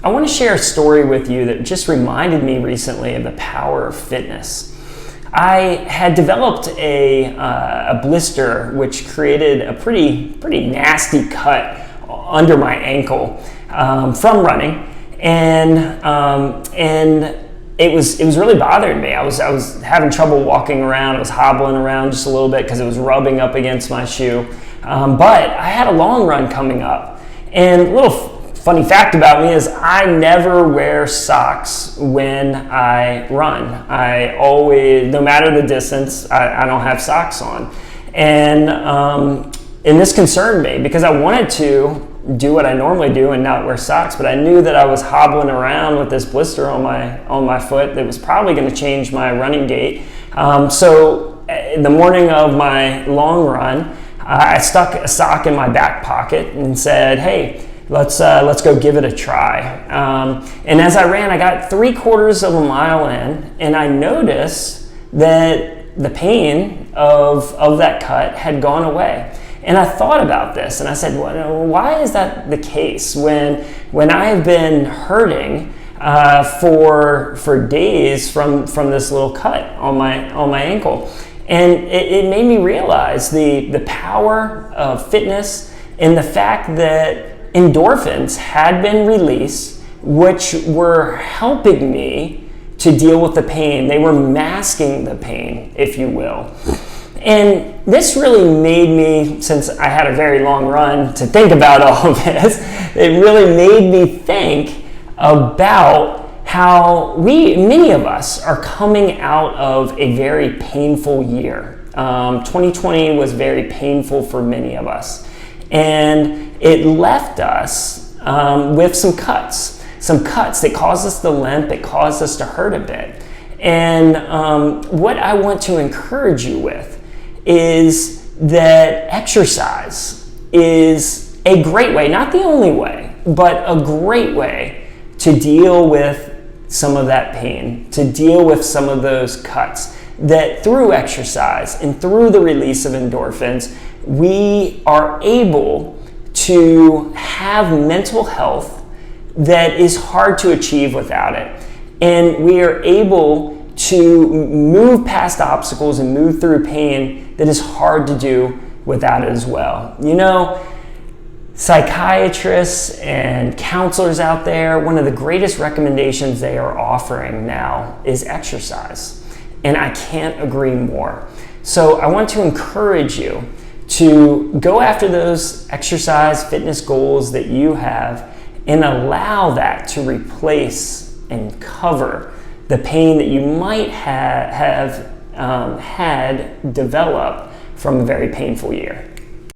I want to share a story with you that just reminded me recently of the power of fitness. I had developed a blister which created a pretty nasty cut under my ankle from running, and it was really bothering me. I was having trouble walking around. I was hobbling around just a little bit because it was rubbing up against my shoe. But I had a long run coming up, and a little funny fact about me is I never wear socks when I run. I always, no matter the distance, I don't have socks on. And this concerned me because I wanted to do what I normally do and not wear socks, but I knew that I was hobbling around with this blister on my foot that was probably going to change my running gait. So the morning of my long run, I stuck a sock in my back pocket and said, hey, let's go give it a try. And as I ran, I got 3/4 of a mile in, and I noticed that the pain of that cut had gone away. And I thought about this, and I said, well, why is that the case when I have been hurting for days from this little cut on my ankle? And it made me realize the power of fitness and the fact that endorphins had been released, which were helping me to deal with the pain. They were masking the pain, if you will. And this really made me, since I had a very long run to think about all of this, it really made me think about how many of us are coming out of a very painful year. 2020 was very painful for many of us. And it left us with some cuts that caused us to limp, it caused us to hurt a bit. And what I want to encourage you with is that exercise is a great way, not the only way, but a great way to deal with some of that pain, to deal with some of those cuts. That through exercise and through the release of endorphins, we are able to have mental health that is hard to achieve without it. And we are able to move past obstacles and move through pain that is hard to do without it as well. You know, psychiatrists and counselors out there, one of the greatest recommendations they are offering now is exercise. And I can't agree more. So I want to encourage you to go after those exercise fitness goals that you have and allow that to replace and cover the pain that you might have had develop from a very painful year.